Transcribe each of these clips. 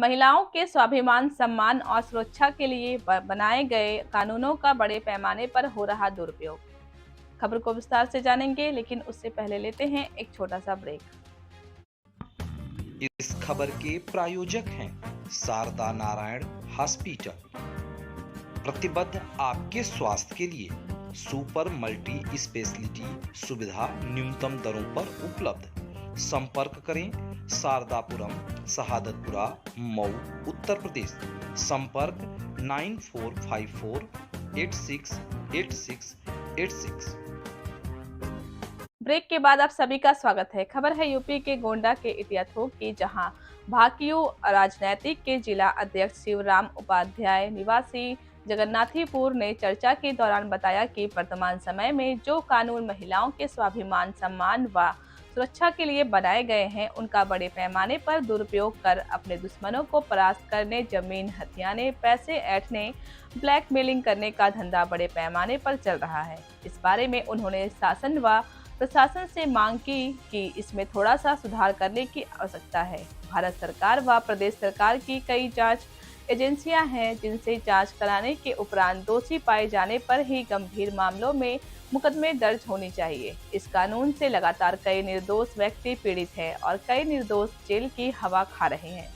महिलाओं के स्वाभिमान, सम्मान और सुरक्षा के लिए बनाए गए कानूनों का बड़े पैमाने पर हो रहा दुरुपयोग। खबर को विस्तार से जानेंगे, लेकिन उससे पहले लेते हैं एक छोटा सा ब्रेक। इस खबर के प्रायोजक हैं शारदा नारायण हॉस्पिटल, प्रतिबद्ध आपके स्वास्थ्य के लिए। सुपर मल्टी स्पेशलिटी सुविधा न्यूनतम दरों पर उपलब्ध। संपर्क करें शारदापुरम, शहादतपुरा, मऊ, उत्तर प्रदेश। संपर्क 9454868686। ब्रेक के बाद आप सभी का स्वागत है। खबर है यूपी के गोंडा के इटियाथू की, जहां भाकियू राजनैतिक के जिला अध्यक्ष शिवराम उपाध्याय निवासी जगन्नाथीपुर ने चर्चा के दौरान बताया कि वर्तमान समय में जो कानून महिलाओं के स्वाभिमान, सम्मान व सुरक्षा के लिए बनाए गए हैं, उनका बड़े पैमाने पर दुरुपयोग कर अपने दुश्मनों को परास्त करने, जमीन हथियाने, पैसे ऐंठने, ब्लैकमेलिंग करने का धंधा बड़े पैमाने पर चल रहा है। इस बारे में उन्होंने शासन व प्रशासन से मांग की कि इसमें थोड़ा सा सुधार करने की आवश्यकता है। भारत सरकार व प्रदेश सरकार की कई जांच एजेंसियां हैं, जिनसे जांच कराने के उपरांत दोषी पाए जाने पर ही गंभीर मामलों में मुकदमे दर्ज होने चाहिए। इस कानून से लगातार कई निर्दोष व्यक्ति पीड़ित हैं और कई निर्दोष जेल की हवा खा रहे हैं।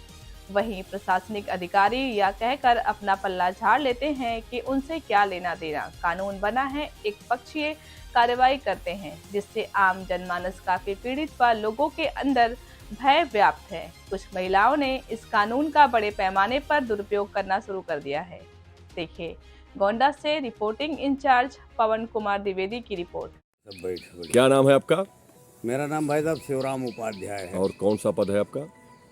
वहीं प्रशासनिक अधिकारी या कहकर अपना पल्ला झाड़ लेते हैं कि उनसे क्या लेना देना। कानून बना है, एक पक्षीय कार्रवाई करते हैं, जिससे आम जनमानस काफी पीड़ित व लोगों के अंदर भय व्याप्त है। कुछ महिलाओं ने इस कानून का बड़े पैमाने पर दुरुपयोग करना शुरू कर दिया है। देखिए गोंडा से रिपोर्टिंग इंचार्ज पवन कुमार द्विवेदी की रिपोर्ट। क्या नाम है आपका? मेरा नाम भाई साहब शिवराम उपाध्याय है। और कौन सा पद है आपका?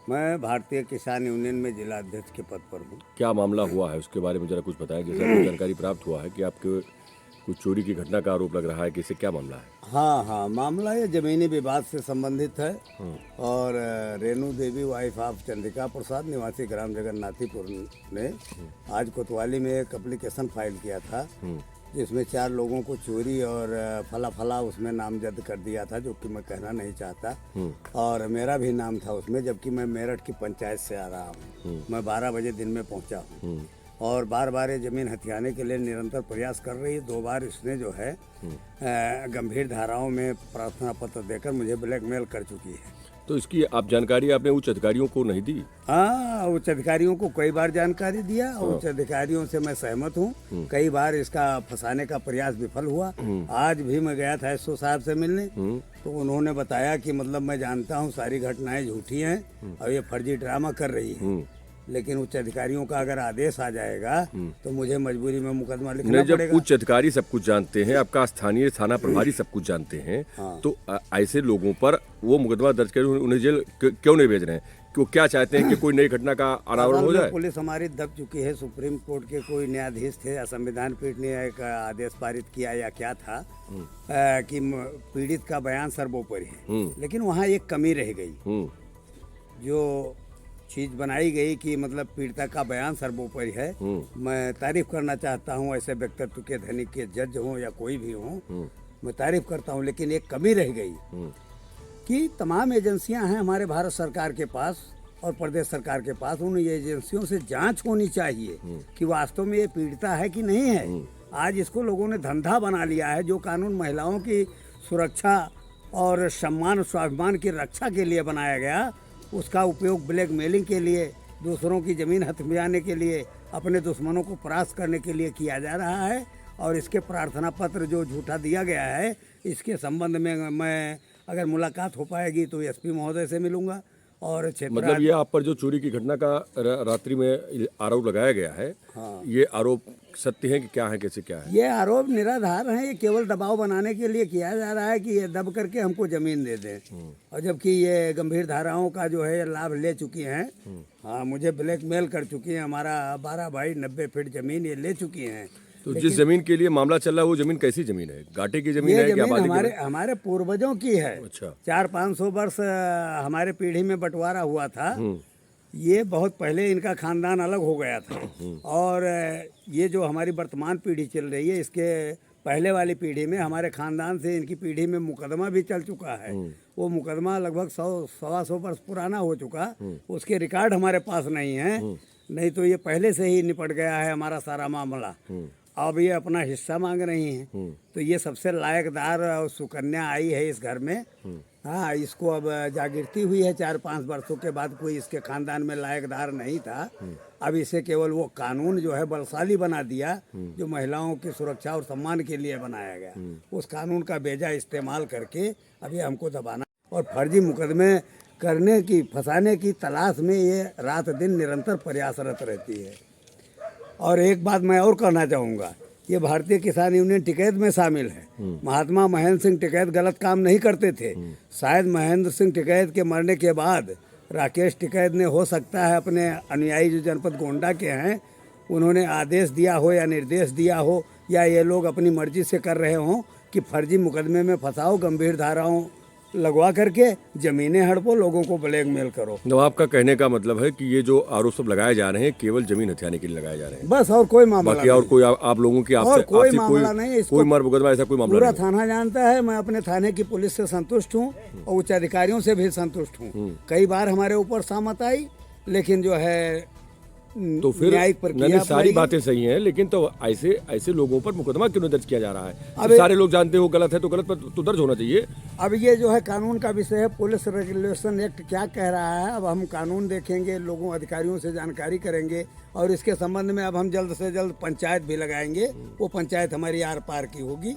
मैं भारतीय किसान यूनियन में जिला अध्यक्ष के पद पर हूँ। क्या मामला हुआ है उसके बारे में जरा कुछ बताएं। जैसा कि जानकारी प्राप्त हुआ है कि आपके कुछ चोरी की घटना का आरोप लग रहा है कि इससे क्या मामला है? हाँ, मामला ये जमीनी विवाद से संबंधित है। और रेणु देवी वाइफ ऑफ चंद्रिका प्रसाद निवासी ग्राम जगन्नाथीपुर ने आज कोतवाली में एक एप्लीकेशन फाइल किया था, जिसमें 4 लोगों को चोरी और फला उसमें नामजद कर दिया था, जो कि मैं कहना नहीं चाहता। और मेरा भी नाम था उसमें, जबकि मैं मेरठ की पंचायत से आ रहा हूँ। मैं 12 बजे दिन में पहुँचा हूँ और बार बार ये जमीन हथियाने के लिए निरंतर प्रयास कर रही है। 2 बार इसने जो है गंभीर धाराओं में प्रार्थना पत्र देकर मुझे ब्लैकमेल कर चुकी है। तो इसकी आप जानकारी आपने उच्च अधिकारियों को नहीं दी? हाँ, उच्च अधिकारियों को कई बार जानकारी दिया। उच्च अधिकारियों से मैं सहमत हूँ। कई बार इसका फंसाने का प्रयास विफल हुआ। आज भी मैं गया था एसओ साहब से मिलने, तो उन्होंने बताया कि मतलब मैं जानता हूँ सारी घटनाएं झूठी हैं और ये फर्जी ड्रामा कर रही है, लेकिन उच्च अधिकारियों का अगर आदेश आ जाएगा तो मुझे मजबूरी में मुकदमा लिखना जब पड़ेगा। उच्च अधिकारी सब कुछ जानते हैं, आपका स्थानीय थाना प्रभारी सब कुछ जानते हैं, तो ऐसे लोगों पर वो मुकदमा दर्ज कर उन्हें जेल क्यों नहीं भेज रहे हैं? क्यों, क्या चाहते हैं कि कोई नई घटना का अनावरण हो जाए? पुलिस हमारी दब चुकी है। सुप्रीम कोर्ट के कोई न्यायाधीश थे या संविधान पीठ ने एक आदेश पारित किया या क्या था कि पीड़ित का बयान सर्वोपरि है, लेकिन वहाँ एक कमी रह गई। जो चीज बनाई गई कि मतलब पीड़िता का बयान सर्वोपरि है, मैं तारीफ करना चाहता हूँ ऐसे व्यक्तित्व के धनी के जज हों या कोई भी हो, मैं तारीफ करता हूँ, लेकिन एक कमी रह गई कि तमाम एजेंसियां हैं हमारे भारत सरकार के पास और प्रदेश सरकार के पास। उन एजेंसियों से जांच होनी चाहिए कि वास्तव में ये पीड़िता है कि नहीं है। आज इसको लोगों ने धंधा बना लिया है। जो कानून महिलाओं की सुरक्षा और सम्मान स्वाभिमान की रक्षा के लिए बनाया गया, उसका उपयोग ब्लैकमेलिंग के लिए, दूसरों की ज़मीन हथियाने के लिए, अपने दुश्मनों को परास्त करने के लिए किया जा रहा है। और इसके प्रार्थना पत्र जो झूठा दिया गया है, इसके संबंध में मैं अगर मुलाकात हो पाएगी तो एसपी महोदय से मिलूंगा। और मतलब ये आप पर जो चोरी की घटना का रात्रि में आरोप लगाया गया है, ये आरोप सत्य है कि क्या है, कैसे क्या है? ये आरोप निराधार है। ये केवल दबाव बनाने के लिए किया जा रहा है कि ये दब करके हमको जमीन दे दें, और जबकि ये गंभीर धाराओं का जो है लाभ ले चुकी हैं। हाँ, मुझे ब्लैकमेल कर चुकी हैं। हमारा 12 बाई 90 फीट जमीन ये ले चुकी हैं। तो जिस जमीन के लिए मामला चल रहा है, वो जमीन कैसी जमीन है? घाटे की जमीन है कि हमारे पूर्वजों की है। अच्छा। 400-500 वर्ष हमारे पीढ़ी में बंटवारा हुआ था। ये बहुत पहले इनका खानदान अलग हो गया था, और ये जो हमारी वर्तमान पीढ़ी चल रही है, इसके पहले वाली पीढ़ी में हमारे खानदान से इनकी पीढ़ी में मुकदमा भी चल चुका है। वो मुकदमा लगभग 100-125 वर्ष पुराना हो चुका, उसके रिकॉर्ड हमारे पास नहीं है। नहीं तो ये पहले से ही निपट गया है हमारा सारा मामला। अब ये अपना हिस्सा मांग रही हैं। तो ये सबसे लायकदार सुकन्या आई है इस घर में। हाँ, इसको अब जागृति हुई है 4-5 वर्षों के बाद। कोई इसके खानदान में लायकदार नहीं था। अब इसे केवल वो कानून जो है बलशाली बना दिया, जो महिलाओं की सुरक्षा और सम्मान के लिए बनाया गया। उस कानून का बेजा इस्तेमाल करके अब ये हमको दबाना और फर्जी मुकदमे करने की, फंसाने की तलाश में ये रात दिन निरंतर प्रयासरत रहती है। और एक बात मैं और कहना चाहूँगा, ये भारतीय किसान यूनियन टिकैत में शामिल है। महात्मा महेंद्र सिंह टिकैत गलत काम नहीं करते थे। शायद महेंद्र सिंह टिकैत के मरने के बाद राकेश टिकैत ने, हो सकता है अपने अनुयायी जो जनपद गोंडा के हैं, उन्होंने आदेश दिया हो या निर्देश दिया हो, या ये लोग अपनी मर्जी से कर रहे हों कि फर्जी मुकदमे में फंसाओ, गंभीर धाराओं लगवा करके ज़मीनें हड़पो, लोगों को ब्लैकमेल करो। नवाब का कहने का मतलब है कि ये जो आरोप सब लगाए जा रहे हैं केवल जमीन हथियाने के लिए लगाए जा रहे हैं, बस, और कोई मामला बाकी और कोई आप लोगों की और कोई मामला नहीं। इसको कोई मर मुकदमा ऐसा कोई मामला पूरा नहीं। थाना जानता है। मैं अपने थाने की पुलिस से संतुष्ट हूँ और उच्च अधिकारियों से भी संतुष्ट हूँ। कई बार हमारे ऊपर सहमत आई, लेकिन जो है तो फिर न्यायिक प्रक्रिया सारी बातें सही हैं, लेकिन तो ऐसे लोगों पर मुकदमा क्यों नहीं दर्ज किया जा रहा है? अब सारे लोग जानते हो गलत है तो गलत पर तो दर्ज होना चाहिए। अब ये जो है कानून का विषय है, पुलिस रेगुलेशन एक्ट क्या कह रहा है। अब हम कानून देखेंगे, लोगों अधिकारियों से जानकारी करेंगे और इसके संबंध में अब हम जल्द से जल्द पंचायत भी लगाएंगे। वो पंचायत हमारी आर पार की होगी,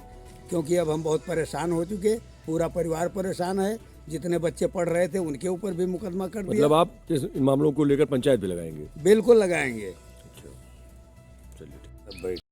क्योंकि अब हम बहुत परेशान हो चुके, पूरा परिवार परेशान है। जितने बच्चे पढ़ रहे थे उनके ऊपर भी मुकदमा कर दिया। मतलब आप इस मामलों को लेकर पंचायत भी लगाएंगे? बिल्कुल लगाएंगे। चलिए।